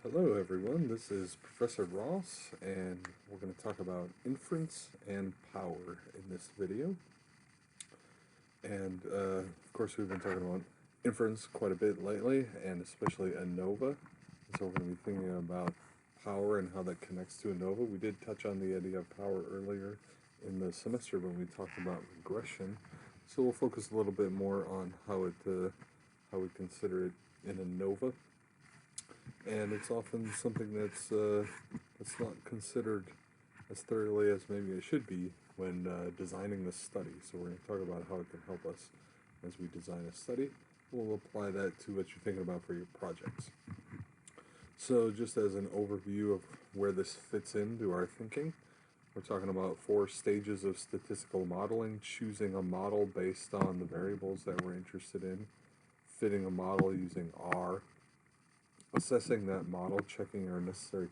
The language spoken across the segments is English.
Hello everyone, this is Professor Ross and we're going to talk about inference and power in this video. And of course we've been talking about inference quite a bit lately, and especially ANOVA. So we're going to be thinking about power and how that connects to ANOVA. We did touch on the idea of power earlier in the semester when we talked about regression. So we'll focus a little bit more on how we consider it in ANOVA. And it's often something that's not considered as thoroughly as maybe it should be when designing this study. So we're going to talk about how it can help us as we design a study. We'll apply that to what you're thinking about for your projects. So just as an overview of where this fits into our thinking, we're talking about 4 stages of statistical modeling: choosing a model based on the variables that we're interested in, fitting a model using R, assessing that model, checking our necessary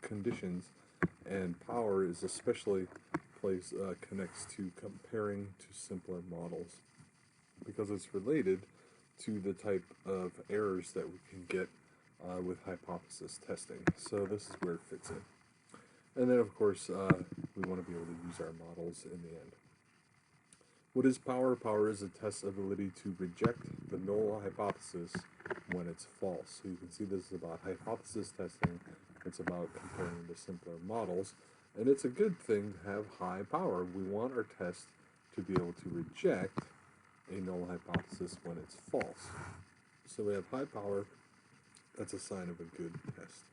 conditions, and power is especially connects to comparing to simpler models because it's related to the type of errors that we can get with hypothesis testing. So this is where it fits in. And then of course we want to be able to use our models in the end. What is power? Power is a test's ability to reject the null hypothesis when it's false. So you can see this is about hypothesis testing. It's about comparing to simpler models. And it's a good thing to have high power. We want our test to be able to reject a null hypothesis when it's false. So we have high power. That's a sign of a good test.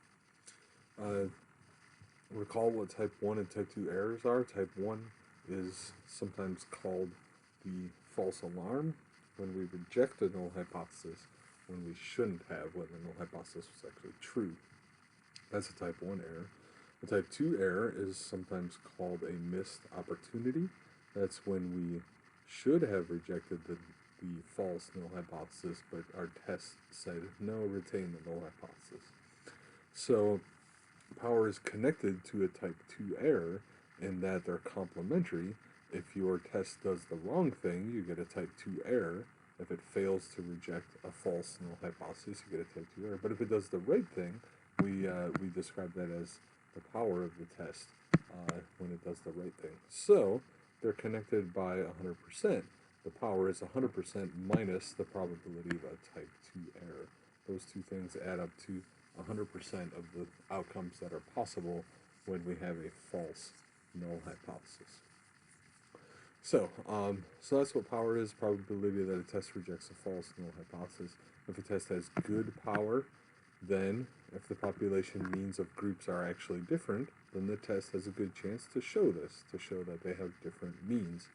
Recall what type 1 and type 2 errors are. Type 1 is sometimes called the false alarm, when we reject a null hypothesis when we shouldn't have, when the null hypothesis was actually true. That's a type 1 error. A type 2 error is sometimes called a missed opportunity. That's when we should have rejected the false null hypothesis, but our test said no, retain the null hypothesis. So power is connected to a type 2 error in that they're complementary. If your test does the wrong thing, you get a type 2 error. If it fails to reject a false null hypothesis, you get a type 2 error. But if it does the right thing, we describe that as the power of the test when it does the right thing. So they're connected by 100%. The power is 100% minus the probability of a type 2 error. Those two things add up to 100% of the outcomes that are possible when we have a false null hypothesis. So that's what power is: probability that a test rejects a false null hypothesis. If a test has good power, then if the population means of groups are actually different, then the test has a good chance to show this, to show that they have different means.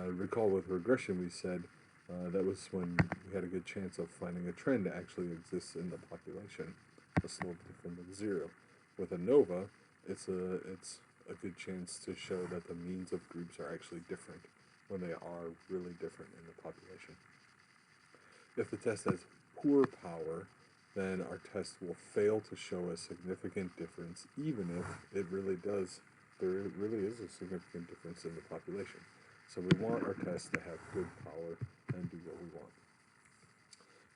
Recall with regression we said that was when we had a good chance of finding a trend that actually exists in the population, a slope different than 0. With ANOVA, it's a good chance to show that the means of groups are actually different when they are really different in the population. If the test has poor power, then our test will fail to show a significant difference, even if it really does. There really is a significant difference in the population. So we want our test to have good power and do what we want.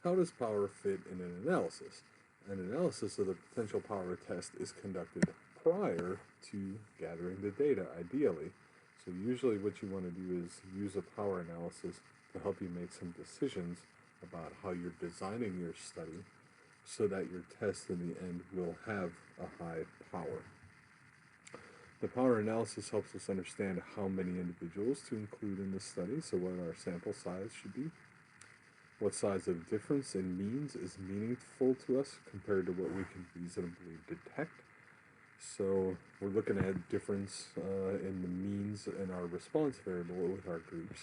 How does power fit in an analysis? An analysis of the potential power test is conducted prior to gathering the data, ideally. So usually what you want to do is use a power analysis to help you make some decisions about how you're designing your study so that your test in the end will have a high power. The power analysis helps us understand how many individuals to include in the study, so what our sample size should be. What size of difference in means is meaningful to us compared to what we can reasonably detect. So we're looking at difference in the means in our response variable with our groups.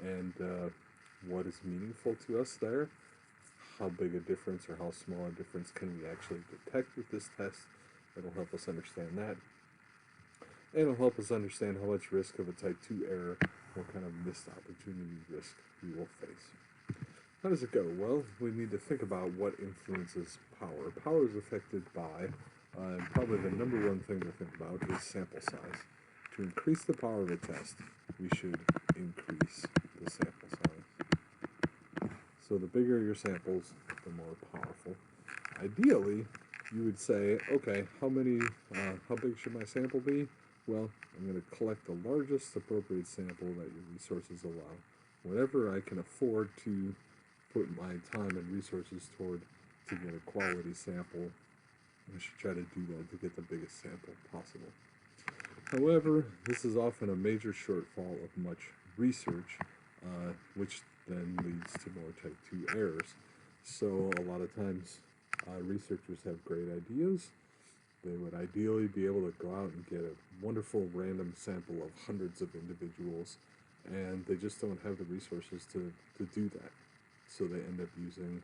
And what is meaningful to us there? How big a difference or how small a difference can we actually detect with this test? It'll help us understand that. And it'll help us understand how much risk of a type 2 error, what kind of missed opportunity risk we will face. How does it go? Well, we need to think about what influences power. Power is affected by, probably the number one thing to think about is sample size. To increase the power of a test, we should increase the sample size. So the bigger your samples, the more powerful. Ideally, you would say, okay, how big should my sample be? Well, I'm going to collect the largest appropriate sample that your resources allow. Whatever I can afford to put my time and resources toward to get a quality sample, I should try to do that to get the biggest sample possible. However, this is often a major shortfall of much research, which then leads to more type 2 errors. So a lot of times researchers have great ideas. They would ideally be able to go out and get a wonderful random sample of hundreds of individuals, and they just don't have the resources to do that. So they end up using,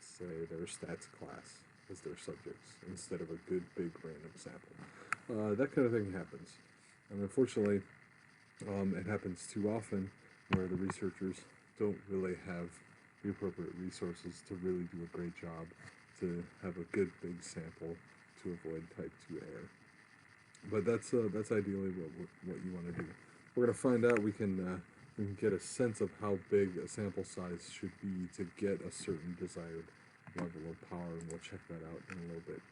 say, their stats class as their subjects instead of a good big random sample. That kind of thing happens. And unfortunately, it happens too often where the researchers don't really have the appropriate resources to really do a great job to have a good big sample to avoid type 2 error. But that's ideally what you want to do. We're going to find out we can get a sense of how big a sample size should be to get a certain desired level of power, and we'll check that out in a little bit.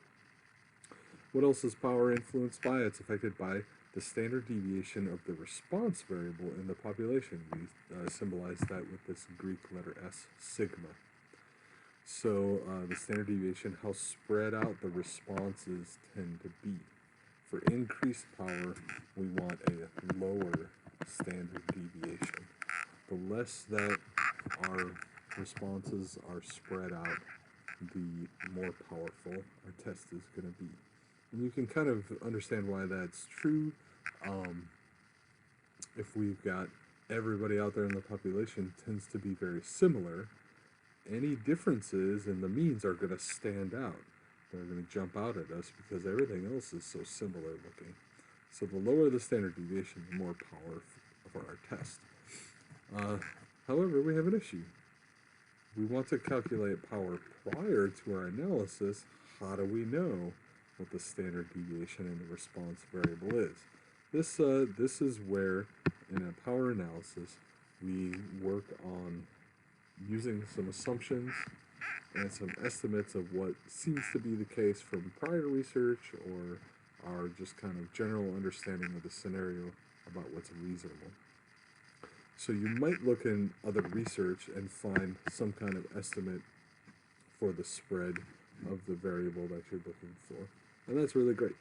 What else is power influenced by? It's affected by the standard deviation of the response variable in the population. We symbolize that with this Greek letter S, sigma. So the standard deviation, how spread out the responses tend to be. For increased power, we want a lower standard deviation. The less that our responses are spread out, the more powerful our test is going to be. And you can kind of understand why that's true. If we've got everybody out there in the population tends to be very similar, any differences in the means are going to stand out. They're going to jump out at us because everything else is so similar looking. So the lower the standard deviation, the more power for our test. However, we have an issue. We want to calculate power prior to our analysis. How do we know what the standard deviation in the response variable is? This is where, in a power analysis, we work on using some assumptions and some estimates of what seems to be the case from prior research or our just kind of general understanding of the scenario about what's reasonable. So you might look in other research and find some kind of estimate for the spread of the variable that you're looking for. And that's really great.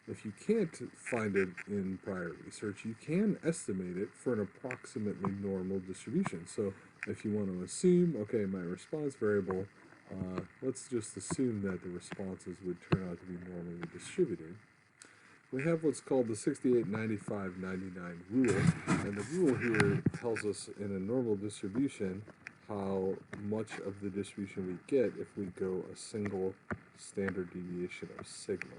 If you can't find it in prior research, you can estimate it for an approximately normal distribution. So if you want to assume, okay, my response variable, let's just assume that the responses would turn out to be normally distributed. We have what's called the 68, 95, 99 rule, and the rule here tells us in a normal distribution how much of the distribution we get if we go a single standard deviation of sigma.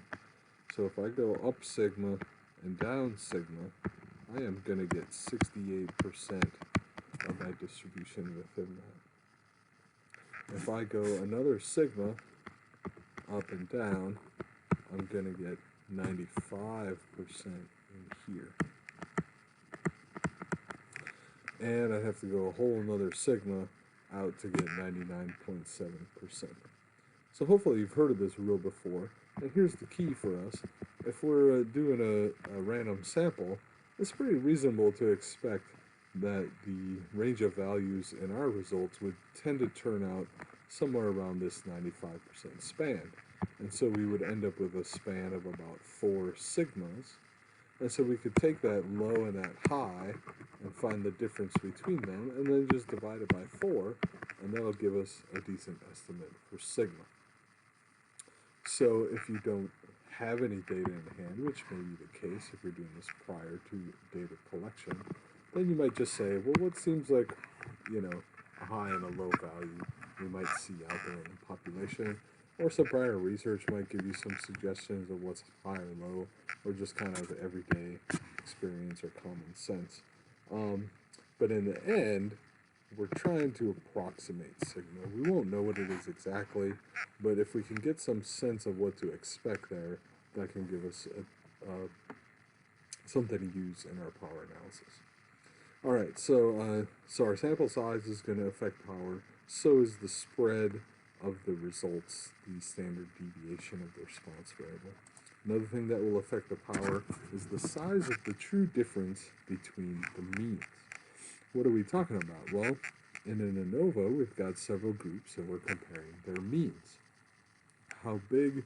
So if I go up sigma and down sigma, I am going to get 68% of my distribution within that. If I go another sigma up and down, I'm going to get 95% in here. And I have to go a whole another sigma out to get 99.7%. So hopefully you've heard of this rule before. And here's the key for us. If we're doing a random sample, it's pretty reasonable to expect that the range of values in our results would tend to turn out somewhere around this 95% span. And so we would end up with a span of about 4 sigmas. And so we could take that low and that high and find the difference between them and then just divide it by 4, and that'll give us a decent estimate for sigma. So if you don't have any data in hand, which may be the case if you're doing this prior to data collection, then you might just say, well, what seems like, a high and a low value we might see out there in the population, or some prior research might give you some suggestions of what's high or low, or just kind of everyday experience or common sense. But in the end, we're trying to approximate sigma. We won't know what it is exactly, but if we can get some sense of what to expect there, that can give us something to use in our power analysis. All right, so our sample size is going to affect power. So is the spread of the results the standard deviation of the response variable. Another thing that will affect the power is the size of the true difference between the means. What are we talking about? Well, in an ANOVA, we've got several groups and we're comparing their means. How big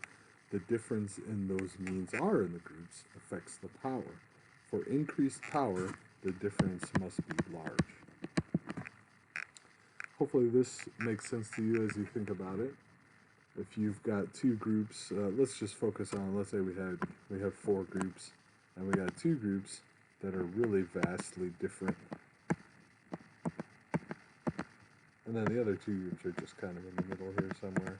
the difference in those means are in the groups affects the power. For increased power, the difference must be large. Hopefully this makes sense to you as you think about it. If you've got two groups, let's just focus on, let's say we have 4 groups, and we got 2 groups that are really vastly different. And then the other 2 groups are just kind of in the middle here somewhere.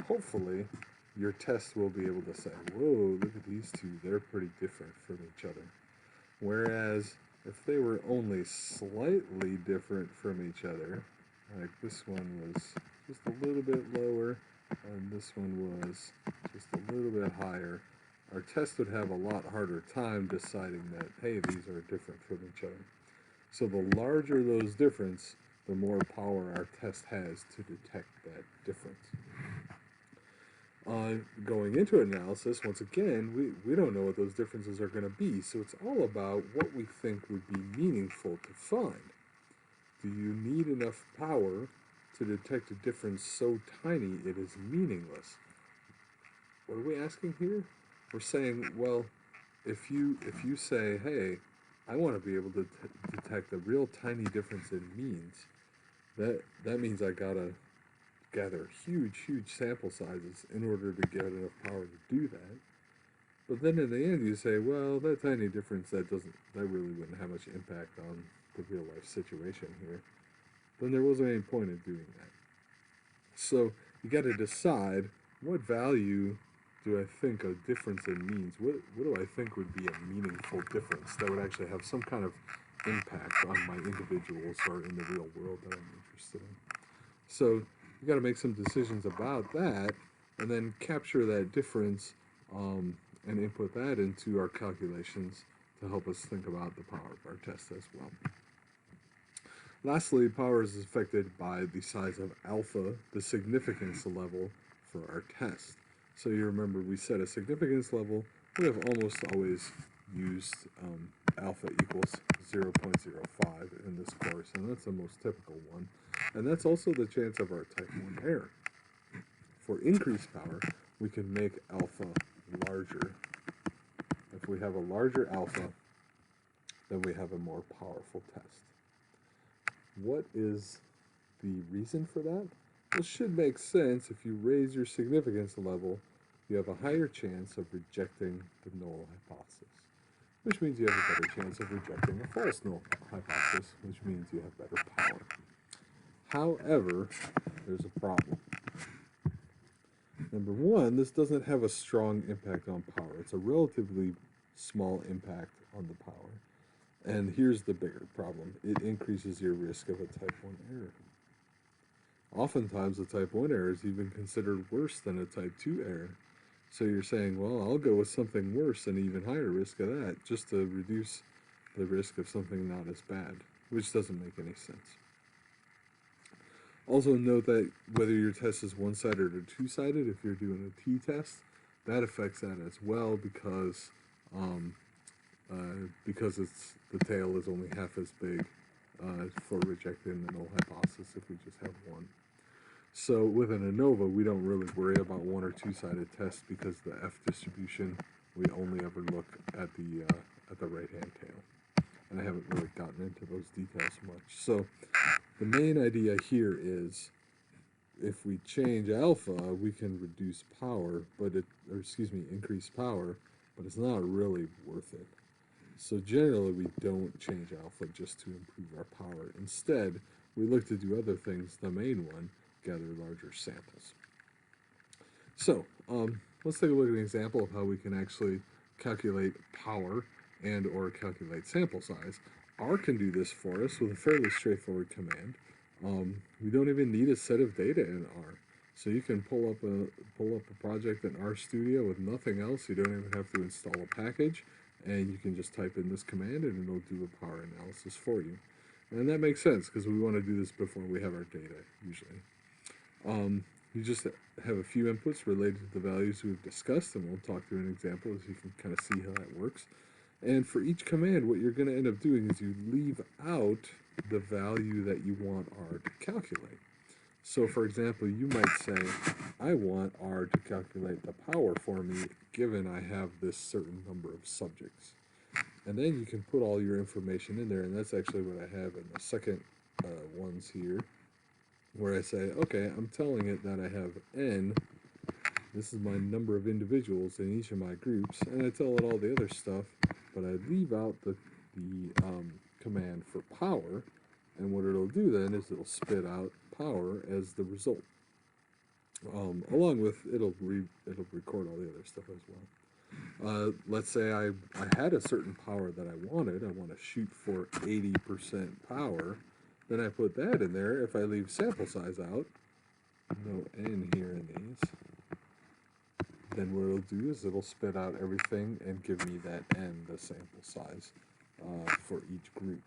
Hopefully, your test will be able to say, whoa, look at these 2, they're pretty different from each other. Whereas, if they were only slightly different from each other, like this one was just a little bit lower, and this one was just a little bit higher, our test would have a lot harder time deciding that, hey, these are different from each other. So the larger those differences, the more power our test has to detect that difference. Going into analysis, once again, we don't know what those differences are going to be, so it's all about what we think would be meaningful to find. Do you need enough power to detect a difference so tiny it is meaningless? What are we asking here? We're saying, well, if you say, hey, I want to be able to detect a real tiny difference in means, that means I gotta gather huge sample sizes in order to get enough power to do that. But then in the end you say, well, that tiny difference, that really wouldn't have much impact on the real life situation here. Then there wasn't any point in doing that. So you got to decide, what value do I think a difference in means? What do I think would be a meaningful difference that would actually have some kind of impact on my individuals or in the real world that I'm interested in? So you got to make some decisions about that, and then capture that difference and input that into our calculations to help us think about the power of our test as well. Lastly, power is affected by the size of alpha, the significance level for our test. So you remember we set a significance level. We have almost always used alpha equals 0.05 in this course, and that's the most typical one. And that's also the chance of our type 1 error. For increased power, we can make alpha larger. If we have a larger alpha, then we have a more powerful test. What is the reason for that? Well, it should make sense. If you raise your significance level, you have a higher chance of rejecting the null hypothesis, which means you have a better chance of rejecting a false null hypothesis, which means you have better power. However, there's a problem. Number one, this doesn't have a strong impact on power. It's a relatively small impact on the power. And here's the bigger problem. It increases your risk of a type 1 error. Oftentimes, a type 1 error is even considered worse than a type 2 error. So you're saying, well, I'll go with something worse and even higher risk of that just to reduce the risk of something not as bad, which doesn't make any sense. Also note that whether your test is one-sided or two-sided, if you're doing a t-test, that affects that as well because the tail is only half as big for rejecting the null hypothesis if we just have one. So with an ANOVA, we don't really worry about one or two-sided tests because the F distribution, we only ever look at the right-hand tail. And I haven't really gotten into those details much. So the main idea here is if we change alpha, we can reduce power, increase power, but it's not really worth it. So generally, we don't change alpha just to improve our power. Instead, we look to do other things. The main one, gather larger samples. So let's take a look at an example of how we can actually calculate power and or calculate sample size. R can do this for us with a fairly straightforward command. We don't even need a set of data in R. So you can pull up a project in RStudio with nothing else. You don't even have to install a package, and you can just type in this command and it'll do a power analysis for you. And that makes sense because we want to do this before we have our data, usually. You just have a few inputs related to the values we've discussed, and we'll talk through an example so you can kind of see how that works. And for each command, what you're going to end up doing is you leave out the value that you want R to calculate. So for example, you might say, I want R to calculate the power for me given I have this certain number of subjects. And then you can put all your information in there, and that's actually what I have in the second ones here, where I say, okay, I'm telling it that I have N. This is my number of individuals in each of my groups, and I tell it all the other stuff, but I leave out the command for power, and what it'll do then is it'll spit out power as the result. Along with it'll record all the other stuff as well. Let's say I had a certain power that I wanted. I want to shoot for 80% power. Then I put that in there. If I leave sample size out, no N here in these, then what it'll do is it'll spit out everything and give me that N, the sample size, for each group.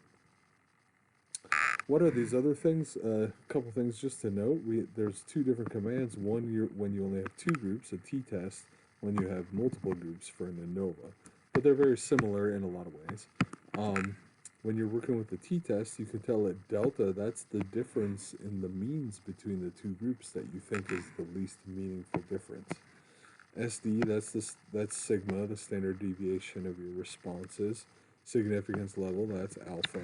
What are these other things? A couple things just to note. There's two different commands. One when you only have two groups, a t-test, when you have multiple groups for an ANOVA. But they're very similar in a lot of ways. When you're working with the t-test, you can tell that delta, that's the difference in the means between the two groups that you think is the least meaningful difference. SD, that's sigma, the standard deviation of your responses. Significance level, that's alpha.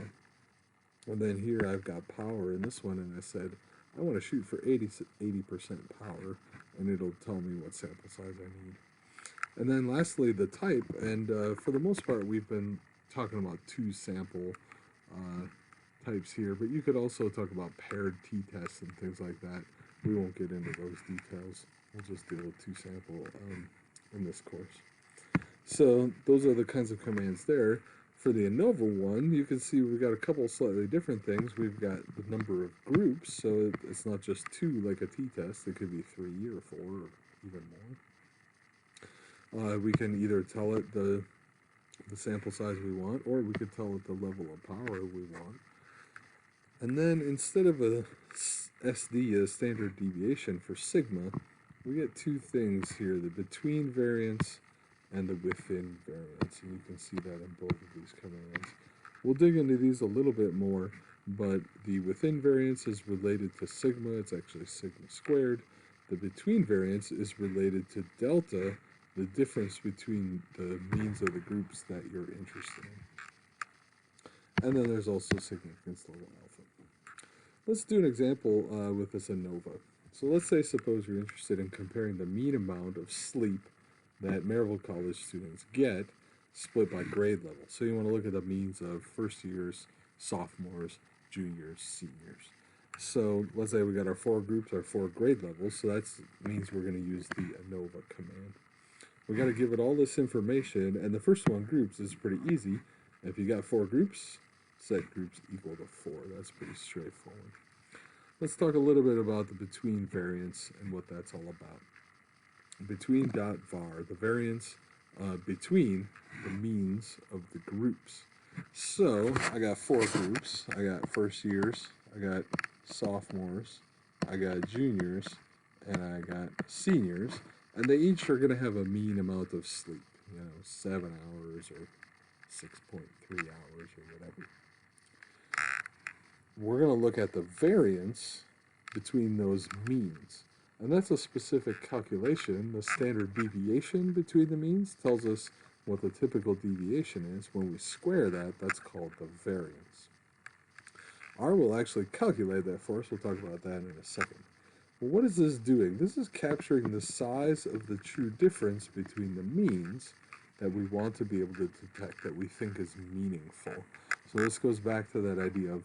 And then here I've got power in this one, and I said, I want to shoot for 80% power, and it'll tell me what sample size I need. And then lastly, the type, and for the most part, we've been talking about two sample types here, but you could also talk about paired t-tests and things like that. We won't get into those details. We'll just deal with two sample in this course. So those are the kinds of commands there. For the ANOVA one, you can see we've got a couple slightly different things. We've got the number of groups, so it's not just two like a t-test. It could be 3 or 4 or even more. We can either tell it the sample size we want, or we could tell it the level of power we want. And then instead of a SD, a standard deviation for sigma, we get two things here, the between variance and the within variance, and you can see that in both of these commands. We'll dig into these a little bit more, but the within variance is related to sigma. It's actually sigma squared. The between variance is related to delta, the difference between the means of the groups that you're interested in. And then there's also significance level alpha. Let's do an example with this ANOVA. So let's say, suppose you're interested in comparing the mean amount of sleep that Maryville College students get split by grade level. So you want to look at the means of first years, sophomores, juniors, seniors. So let's say we got our 4 groups, our 4 grade levels, so that means we're going to use the ANOVA command. We got to give it all this information, and the first one, groups, is pretty easy. If you got 4 groups, set groups equal to 4. That's pretty straightforward. Let's talk a little bit about the between variance and what that's all about. Between dot var, the variance between the means of the groups. So I got 4 groups. I got first years, I got sophomores, I got juniors, and I got seniors, and they each are going to have a mean amount of sleep, 7 hours or 6.3 hours or whatever. We're going to look at the variance between those means. And that's a specific calculation. The standard deviation between the means tells us what the typical deviation is. When we square that, that's called the variance. R will actually calculate that for us. We'll talk about that in a second. Well, what is this doing? This is capturing the size of the true difference between the means that we want to be able to detect, that we think is meaningful. So this goes back to that idea of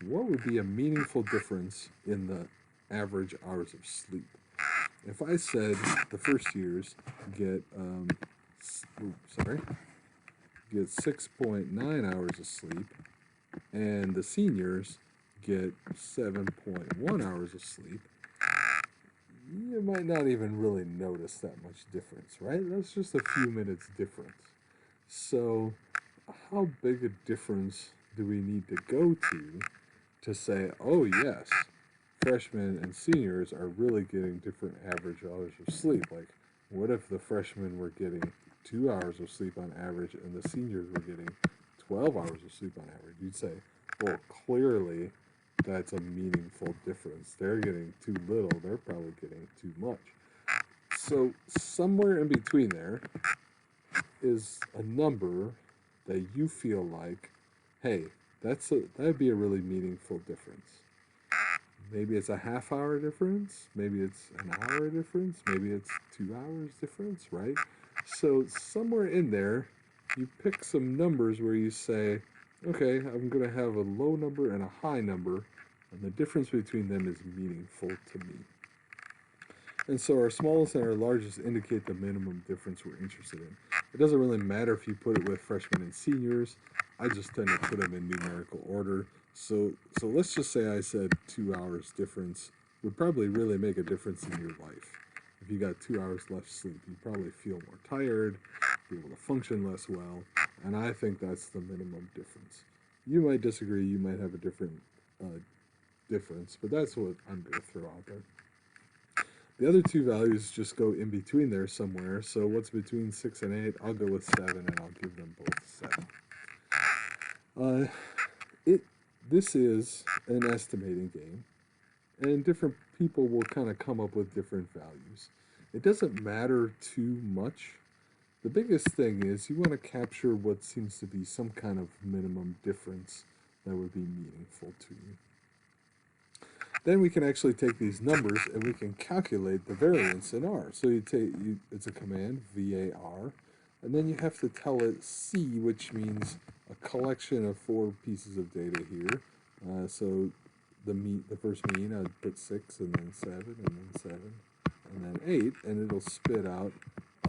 what would be a meaningful difference in the average hours of sleep. If I said the first years get 6.9 hours of sleep, and the seniors get 7.1 hours of sleep, you might not even really notice that much difference, right? That's just a few minutes difference. So how big a difference do we need to go to to say, oh yes, freshmen and seniors are really getting different average hours of sleep. Like, what if the freshmen were getting 2 hours of sleep on average and the seniors were getting 12 hours of sleep on average? You'd say, well, clearly that's a meaningful difference. They're getting too little, they're probably getting too much. So, somewhere in between there is a number that you feel like, hey, that'd be a really meaningful difference. Maybe it's a half hour difference, maybe it's an hour difference, maybe it's 2 hours difference, right? So somewhere in there, you pick some numbers where you say, okay, I'm going to have a low number and a high number, and the difference between them is meaningful to me. And so our smallest and our largest indicate the minimum difference we're interested in. It doesn't really matter if you put it with freshmen and seniors. I just tend to put them in numerical order. So let's just say I said 2 hours difference would probably really make a difference in your life. If you got 2 hours left sleep, you probably feel more tired, be able to function less well, and I think that's the minimum difference. You might disagree, you might have a different difference, but that's what I'm going to throw out there. The other two values just go in between there somewhere. So what's between 6 and 8? I'll go with 7, and I'll give them both 7. This is an estimating game, and different people will kind of come up with different values. It doesn't matter too much. The biggest thing is you want to capture what seems to be some kind of minimum difference that would be meaningful to you. Then we can actually take these numbers and we can calculate the variance in R. So it's a command, VAR, and then you have to tell it C, which means a collection of 4 pieces of data here. So the first mean, I'd put 6, and then 7, and then 7, and then 8, and it'll spit out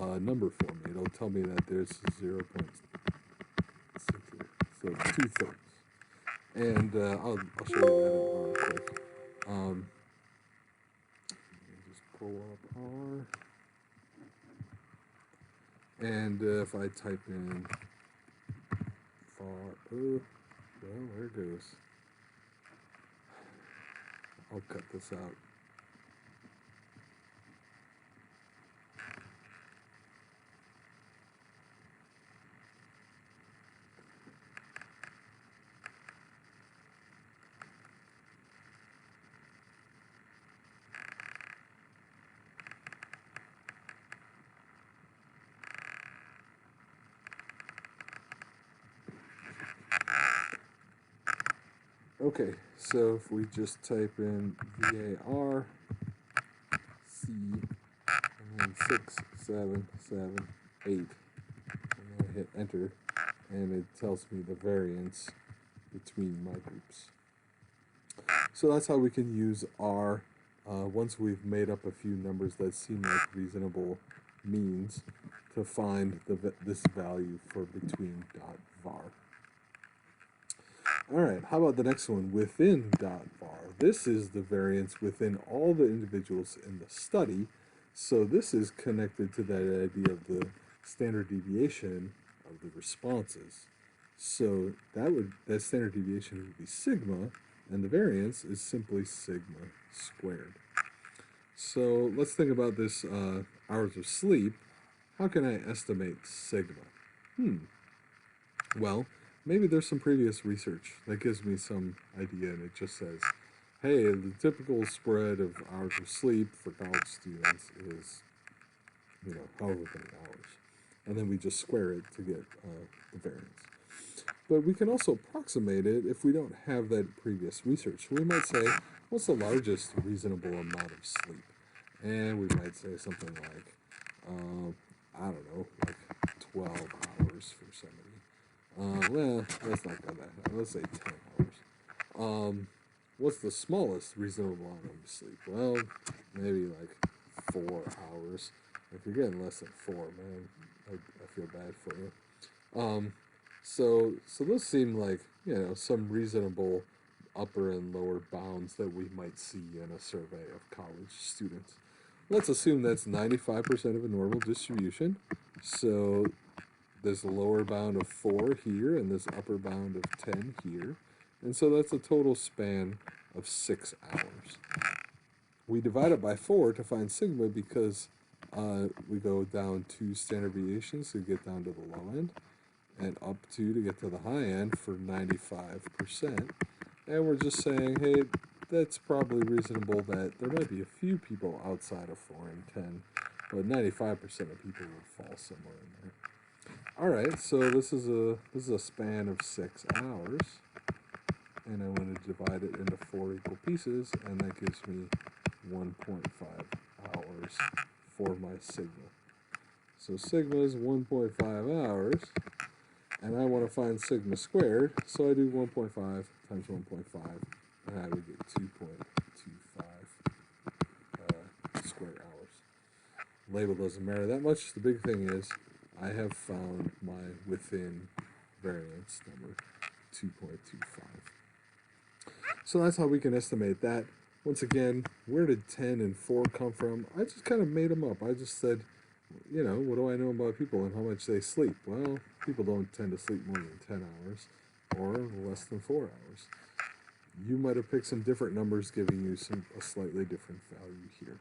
a number for me. It'll tell me that there's 0.6 here, so 2/3. And I'll show you that in R quick. Just pull up R. And if I type in far, well, there it goes. I'll cut this out. Okay, so if we just type in VAR, C, and then 6, 7, 7, 8, and then I hit enter, and it tells me the variance between my groups. So that's how we can use R once we've made up a few numbers that seem like reasonable means to find this value for between .var. Alright, how about the next one, within .var? This is the variance within all the individuals in the study, so this is connected to that idea of the standard deviation of the responses. So that standard deviation would be sigma, and the variance is simply sigma squared. So let's think about this hours of sleep. How can I estimate sigma? Well, maybe there's some previous research that gives me some idea, and it just says, hey, the typical spread of hours of sleep for college students is, however many hours. And then we just square it to get the variance. But we can also approximate it if we don't have that previous research. We might say, what's the largest reasonable amount of sleep? And we might say something like, I don't know, like 12 hours for somebody. Well, let's not go that high. Let's say 10 hours. What's the smallest reasonable amount of sleep? Well, maybe like 4 hours. If you're getting less than 4, man, I feel bad for you. So those seem like, some reasonable upper and lower bounds that we might see in a survey of college students. Let's assume that's 95% of a normal distribution. So there's a lower bound of 4 here and this upper bound of 10 here. And so that's a total span of 6 hours. We divide it by 4 to find sigma because we go down 2 standard deviations to get down to the low end, and up 2 to get to the high end for 95%. And we're just saying, hey, that's probably reasonable that there might be a few people outside of 4 and 10, but 95% of people would fall somewhere in there. All right, so this is a span of 6 hours, and I want to divide it into 4 equal pieces, and that gives me 1.5 hours for my sigma. So sigma is 1.5 hours, and I want to find sigma squared, so I do 1.5 times 1.5, and I would get 2.25 square hours. Label doesn't matter that much. The big thing is I have found my within variance number, 2.25. So that's how we can estimate that. Once again, where did 10 and 4 come from? I just kind of made them up. I just said, you know, what do I know about people and how much they sleep? Well, people don't tend to sleep more than 10 hours or less than 4 hours. You might have picked some different numbers giving you a slightly different value here.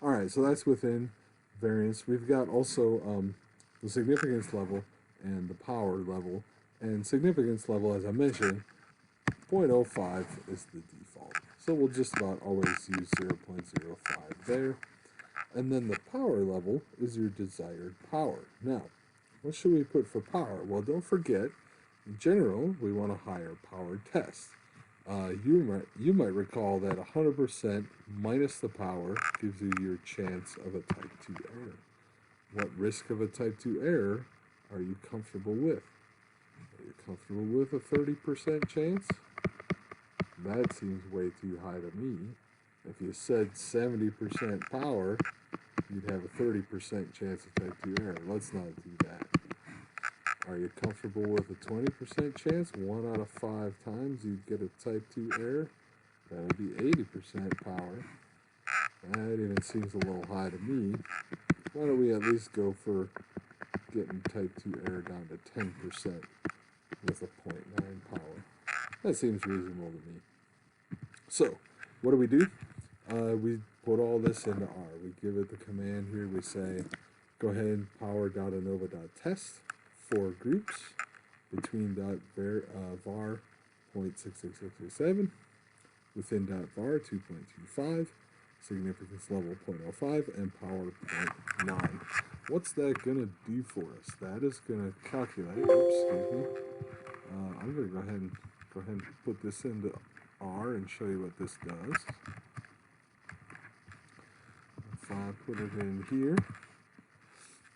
All right, so that's within variance. We've got also the significance level and the power level. And significance level, as I mentioned, 0.05 is the default. So we'll just about always use 0.05 there. And then the power level is your desired power. Now, what should we put for power? Well, don't forget, in general, we want a higher power test. You might recall that 100% minus the power gives you your chance of a type 2 error. What risk of a type 2 error are you comfortable with? Are you comfortable with a 30% chance? That seems way too high to me. If you said 70% power, you'd have a 30% chance of type 2 error. Let's not do that. Are you comfortable with a 20% chance? 1 out of 5 times you'd get a type 2 error. That would be 80% power. That even seems a little high to me. Why don't we at least go for getting type 2 error down to 10% with a 0.9 power? That seems reasonable to me. So, what do? We put all this into R. We give it the command here. We say, go ahead and power.anova.test for groups between var 0.66667, within .var 2.25, significance level 0.05, and power 0.9. What's that going to do for us? That is going to calculate, oops, excuse me. I'm going to go ahead and put this into R and show you what this does. If I put it in here,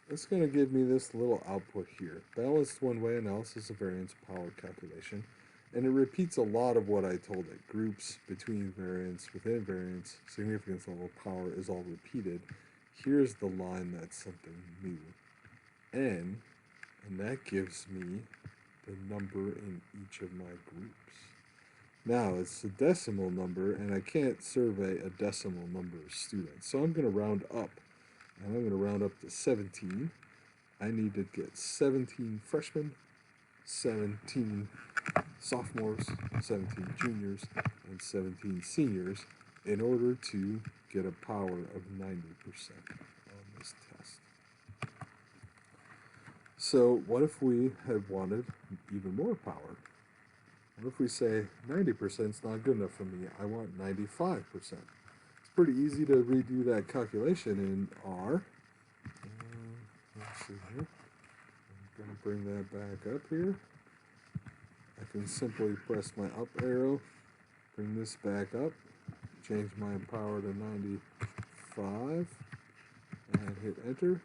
it's going to give me this little output here. Balanced one-way analysis of variance power calculation. And it repeats a lot of what I told it. Groups, between variance, within variance, significance level, power is all repeated. Here's the line that's something new. N, and that gives me the number in each of my groups. Now, it's a decimal number, and I can't survey a decimal number of students. So I'm going to round up, and I'm going to round up to 17. I need to get 17 freshmen, 17 sophomores, 17 juniors, and 17 seniors in order to get a power of 90% on this test. So what if we had wanted even more power? What if we say 90% is not good enough for me? I want 95%. It's pretty easy to redo that calculation in R. Let's see here. I'm going to bring that back up here. I can simply press my up arrow, bring this back up, change my power to 95, and hit enter.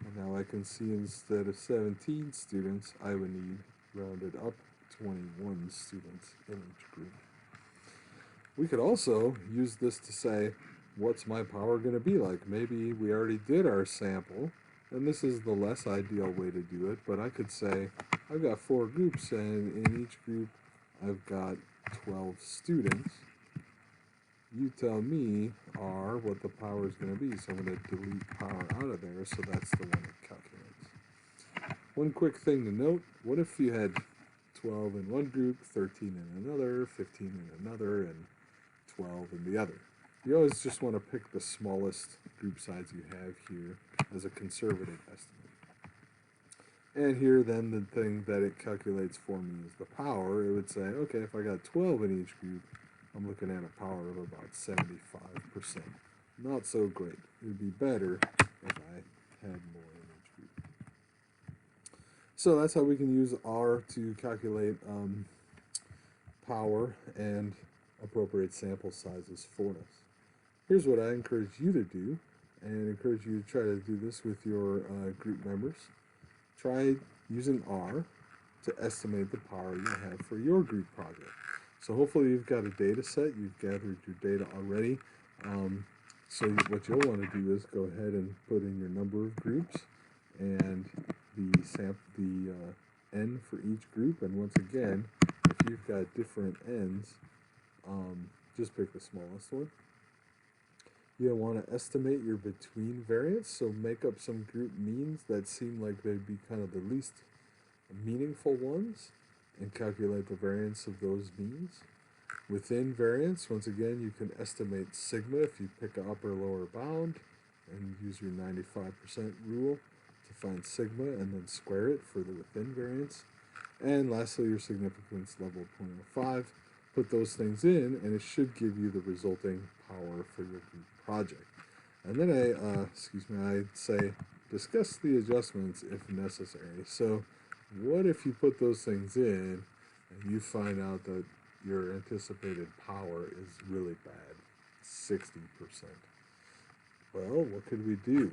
And now I can see instead of 17 students, I would need rounded up 21 students in each group. We could also use this to say, what's my power going to be like? Maybe we already did our sample, and this is the less ideal way to do it, but I could say, I've got 4 groups, and in each group, I've got 12 students. You tell me, R, what the power is going to be, so I'm going to delete power out of there, so that's the one it calculates. One quick thing to note, what if you had 12 in one group, 13 in another, 15 in another, and 12 in the other. You always just want to pick the smallest group size you have here as a conservative estimate. And here then the thing that it calculates for me is the power. It would say, okay, if I got 12 in each group, I'm looking at a power of about 75%. Not so great. It would be better if I had more in each group. So that's how we can use R to calculate power and appropriate sample sizes for us. Here's what I encourage you to do, and encourage you to try to do this with your group members. Try using R to estimate the power you have for your group project. So hopefully you've got a data set, you've gathered your data already. So what you'll want to do is go ahead and put in your number of groups and the n for each group. And once again, if you've got different n's, just pick the smallest one. You'll want to estimate your between variance, so make up some group means that seem like they'd be kind of the least meaningful ones and calculate the variance of those means. Within variance, once again, you can estimate sigma if you pick an upper lower bound and use your 95% rule to find sigma and then square it for the within variance. And lastly, your significance level 0.05. Put those things in and it should give you the resulting power for your group project. And then I'd say discuss the adjustments if necessary. So what if you put those things in and you find out that your anticipated power is really bad, 60%? Well, what could we do?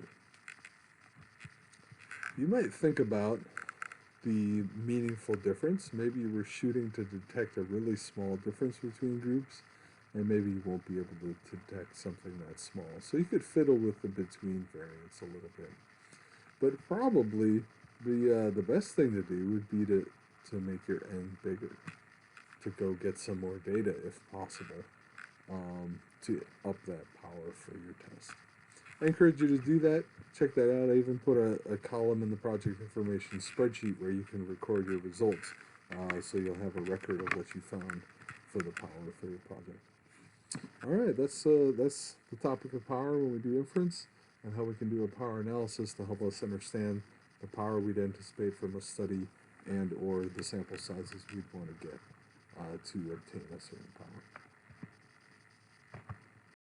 You might think about the meaningful difference. Maybe you were shooting to detect a really small difference between groups, and maybe you won't be able to detect something that small. So you could fiddle with the between variance a little bit. But probably the best thing to do would be to make your n bigger, to go get some more data if possible, to up that power for your test. I encourage you to do that. Check that out. I even put a column in the project information spreadsheet where you can record your results, so you'll have a record of what you found for the power for your project. All right, that's the topic of power when we do inference, and how we can do a power analysis to help us understand the power we'd anticipate from a study and or the sample sizes we'd want to get to obtain a certain power.